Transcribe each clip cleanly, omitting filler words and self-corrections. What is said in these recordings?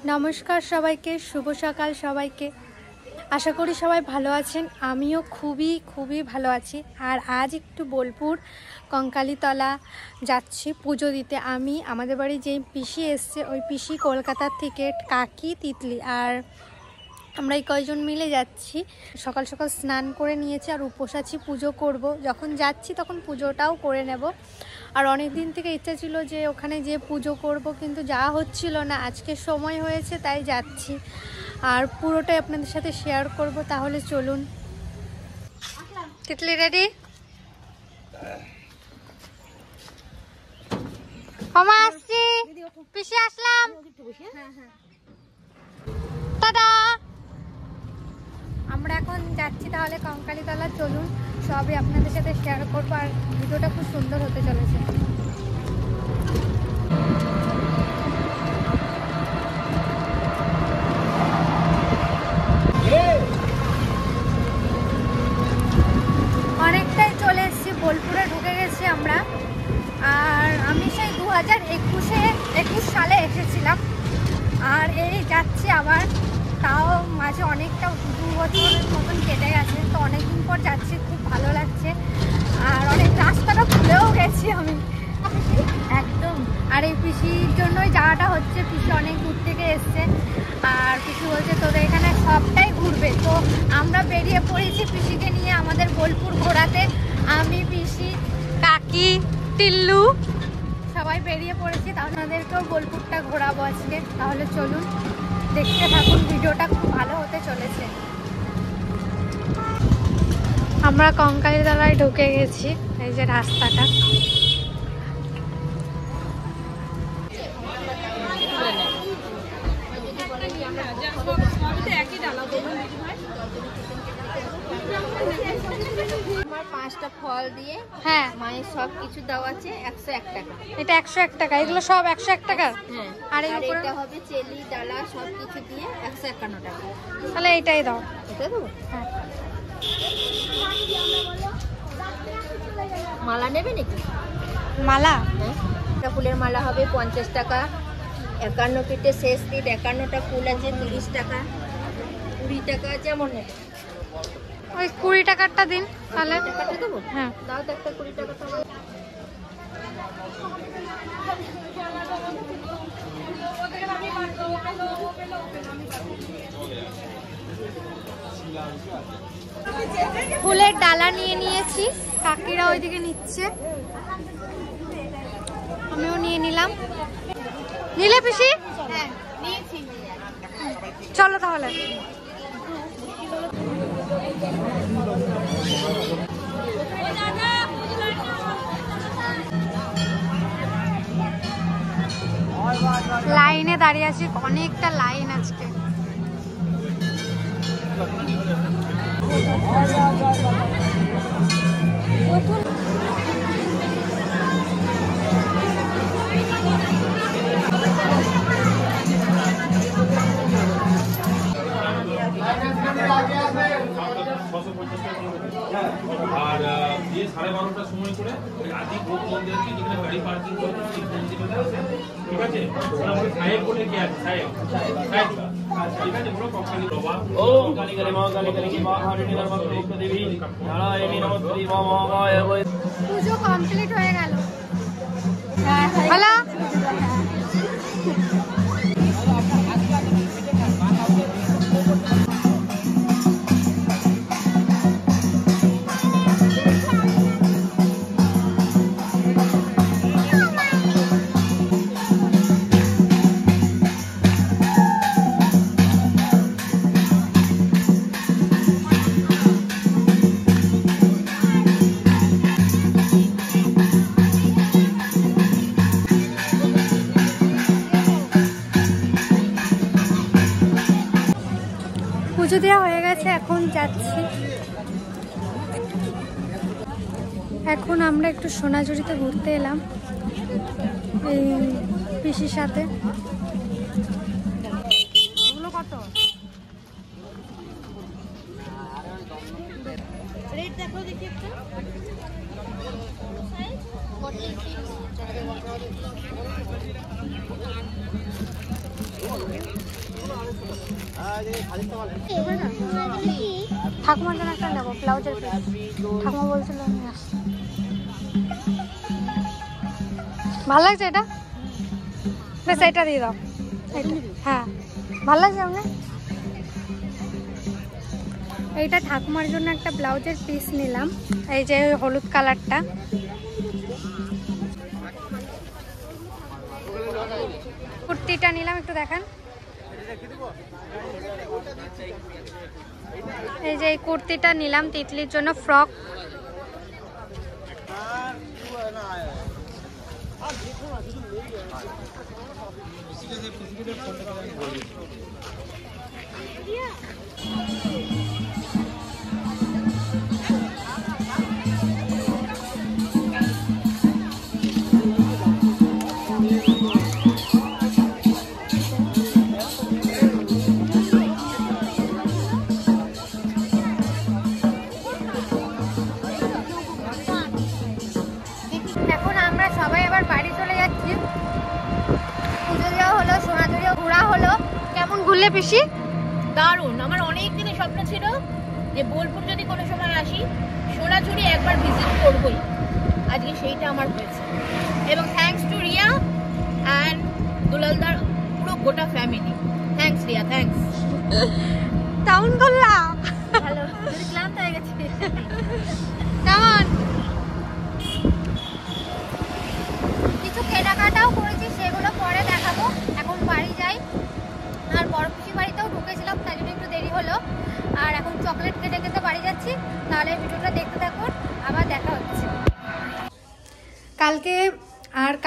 নমস্কার সবাইকে, শুভ সকাল সবাইকে। আশা করি সবাই ভালো আছেন। আমিও খুবই ভালো আছি। আর আজ একটু বোলপুর কঙ্কালীতলা যাচ্ছি পুজো দিতে। আমাদের বাড়ি যেই পিসি এসছে, ওই পিসি কলকাতার থেকে, কাকি, তিতলি আর আমরা এই কয়জন মিলে যাচ্ছি। সকাল সকাল স্নান করে নিয়েছি আর উপোস আছি, পুজো করব। যখন যাচ্ছি তখন পুজোটাও করে নেব। আর অনেক দিন থেকে ইচ্ছা ছিল যে ওখানে যে পুজো করব, কিন্তু যাওয়া হচ্ছিল না। আজকে সময় হয়েছে তাই যাচ্ছি, আর পুরোটাই আপনাদের সাথে শেয়ার করব। তাহলে চলুন। তিতলি রেডি? মামা আসছি, পিসি আসলাম, টাটা। আমরা এখন যাচ্ছি তাহলে কঙ্কালীতলা। চলুন, সবই আপনাদের সাথে শেয়ার করবো। আর ভিডিওটা খুব সুন্দর হতে চলেছে। অনেকটাই চলে এসেছি, বোলপুরে ঢুকে গেছি আমরা। আর আমি সেই 2021 সালে এসেছিলাম, আর এই যাচ্ছি আবার। তাও মাঝে অনেকটা 2 বছরের মতন কেটে গেছে, তো অনেকদিন পর যাচ্ছি, খুব ভালো লাগছে। আর অনেক রাস্তাটা ভুলেও গেছি আমি একদম। আর এই পিসির জন্যই যাওয়াটা হচ্ছে। পিসি অনেক দূর থেকে এসছে, আর পিসি বলছে তোদের এখানে সবটাই ঘুরবে। তো আমরা বেরিয়ে পড়েছি পিসিকে নিয়ে আমাদের বোলপুর ঘোরাতে। আমি, পিসি, কাকি, টিল্লু সবাই বেরিয়ে পড়েছি। তাহলে আমাদেরকেও বোলপুরটা ঘোরাবো আজকে। তাহলে চলুন, দেখতে থাকুন, ভিডিওটা খুব ভালো হতে চলেছে। আমরা কঙ্কালীতলায় ঢুকে গেছি। এই যে রাস্তাটা, পাঁচটা ফল দিয়ে হ্যাঁ মায়ের সব কিছু দেওয়া আছে 101 টাকা। এটা 101 টাকা, এগুলো সব 101 টাকা। হ্যাঁ, আর এটা হবে চেলি ডালা সব কিছু দিয়ে 151 টাকা। তাহলে এইটাই দাও। এটা দেবো? হ্যাঁ। মালা নেবে নাকি? মালা? হ্যাঁ, একটা ফুলের মালা হবে 50 টাকা। 51 পিঠে শেষ পিঠ 51টা ফুল আছে 30 টাকা। 20 টাকা যেমন নেবে। ওই 20 টাকারটা দিন তাহলে। টাকাটা দেবো? হ্যাঁ দাও তো একটা 20 টাকা। ফুলের ডালা নিয়ে নিয়েছি, কাকিরা ওইদিকে নিচ্ছে, আমিও নিয়ে নিলাম। নিলে পিসি? হ্যাঁ নিয়েছি। চলো তাহলে। লাইনে দাঁড়িয়ে আছি, অনেকটা লাইন আজকে। আর দিয়ে 12:30টার সময় করে আদি ভোগ মন্দিরকে যেখানে গাড়ি পার্কিং করে ঠিক আছে। সাহেব বলে কি আছে? সাহেব ঠিক আছে, বলো কঙ্কালী বাবা। ও কালী কালী মা কালী কালী মা হারিণী নমস্তে দেবী নারায়ণী নমস্তে মা মহামায়া। পুজো কমপ্লিট হয়ে গেল। হ্যালো, পুজো দেওয়া হয়ে গেছে, এখন যাচ্ছি। এখন আমরা একটু সোনাঝুরিতে ঘুরতে এলাম এই পিসির সাথে। কত রেট দেখো দেখি একটা। ঠাকুমার জন্য একটা নেবো ব্লাউজের পিস। ঠাকুমা বলছিল আমি আসছি। ভালো লাগছে এটা? বেশ এটা দিয়ে দাও। হ্যাঁ ভালো লাগছে আপনার? এইটা ঠাকুমার জন্য একটা ব্লাউজের পিস নিলাম, এই যে হলুদ কালারটা। কুর্তিটা নিলাম, একটু দেখান। এই যে এই কুর্তিটা নিলাম তিতলির জন্য, ফ্রক। এখন আমরা সবাই আবার বাড়ি চলে যাচ্ছি। পুজো দেওয়া হলো, সোনাঝুরিও ঘোরা হলো। কেমন ঘুরলে পিসি? দারুণ। আমার অনেক দিনের স্বপ্ন ছিল যে বোলপুর যদি কোনো সময় আসি, সোনাঝুরি একবার ভিজিট করবই। আজকে সেইটা আমার হয়েছে। এবং থ্যাঙ্কস টু রিয়া অ্যান্ড দুলালদার পুরো গোটা family. Thanks Riya, thanks. Town ঘুরলা? ভালো, ক্লান্ত হয়ে গেছে। কেমন? কিছু কেনাকাটাও করেছি, সেগুলো পরে দেখাবো। এখন বাড়ি যাই। আর বড় পিসির বাড়িতেও ঢুকেছিলাম, তাই জন্য একটু দেরি হলো। আর এখন চকলেট খেতে খেতে বাড়ি যাচ্ছি। তাহলে ভিডিওটা দেখতে থাকুন, আবার দেখা হচ্ছে।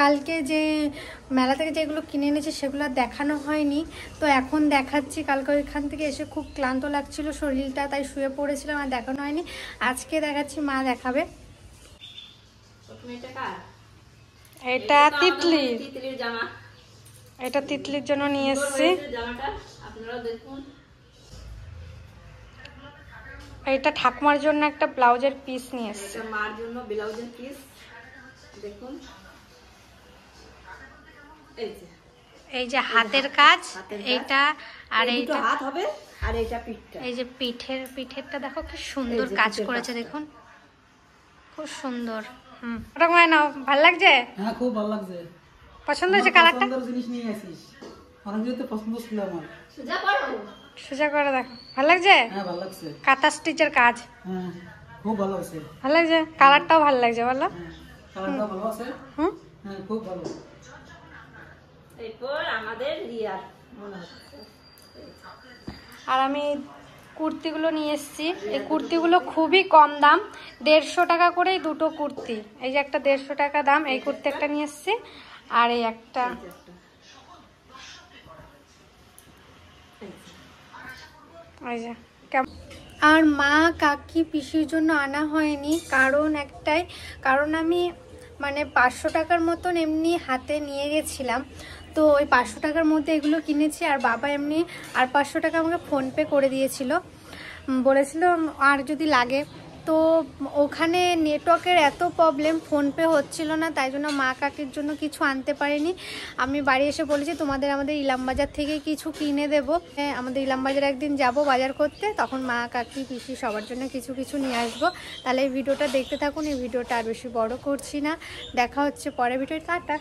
কালকে যে মেলা থেকে যেগুলো কিনে এনেছি সেগুলো দেখানো হয়নি, তো এখন দেখাচ্ছি। কালকে ওইখান থেকে এসে খুব ক্লান্ত লাগছিল শরীরটা, তাই শুয়ে পড়েছিলাম, আর দেখানো হয়নি। আজকে দেখাচ্ছি, মা দেখাবে। এটা তিতলির জামা, এটা তিতলির জন্য নিয়ে এসেছি। জামাটা আপনারা দেখুন। এটা ঠাকুমার জন্য একটা ব্লাউজের পিস নিয়ে এসেছি। এটা মার জন্য ব্লাউজের পিস দেখুন। এই যে হাতের কাজ এইটা, আর এইটা হাত হবে, আর এটা পিঠটা। এই যে পিঠেরটা দেখো কি সুন্দর কাজ করেছে, দেখুন খুব সুন্দর। ওটা মানে নাও, ভালো লাগছে? হ্যাঁ খুব ভালো লাগছে। পছন্দ হয়েছে কালারটা? সুন্দর জিনিস নিয়ে আসিস, অনেক কিছু তো পছন্দ ছিল আমার। সোজা করে দেখো, ভালো লাগছে? হ্যাঁ ভালো লাগছে। কাঁথা স্টিচের কাজ। হ্যাঁ খুব ভালো লাগছে। ভালো লাগছে, কালারটাও ভালো লাগছে, বলো? হ্যাঁ কালারটা ভালো আছে। হুম, হ্যাঁ খুব ভালো। এরপর আমাদের রিয়ার মনে হচ্ছে। আর আমি কুর্তিগুলো নিয়ে এসেছি। এই কুর্তিগুলো খুবই কম দাম, 150 টাকা করেই দুটো কুর্তি। এই যে একটা 150 টাকা দাম, এই কুর্তি একটা নিয়ে এসেছি, আর এই একটা। এই যে আর মা কাকি পিসির জন্য আনা হয়নি, কারণ একটাই, কারণ আমি মানে 500 টাকার মতন এমনি হাতে নিয়ে গেছিলাম, তো ওই 500 টাকার মধ্যে এগুলো কিনেছি। আর বাবা এমনি আর 500 টাকা আমাকে ফোনপে করে দিয়েছিল, বলেছিল আর যদি লাগে। তো ওখানে নেটওয়ার্কের এত প্রবলেম, ফোনপে হচ্ছিল না, তাই জন্য মা কাকির জন্য কিছু আনতে পারিনি। আমি বাড়ি এসে বলেছি আমাদের ইলামবাজার থেকে কিছু কিনে দেবো। আমাদের ইলামবাজার একদিন যাব বাজার করতে, তখন মা কাকি পিসি সবার জন্য কিছু কিছু নিয়ে আসবো। তাহলে এই ভিডিওটা দেখতে থাকুন। এই ভিডিওটা আর বেশি বড় করছি না, দেখা হচ্ছে পরে ভিডিও। টাটা।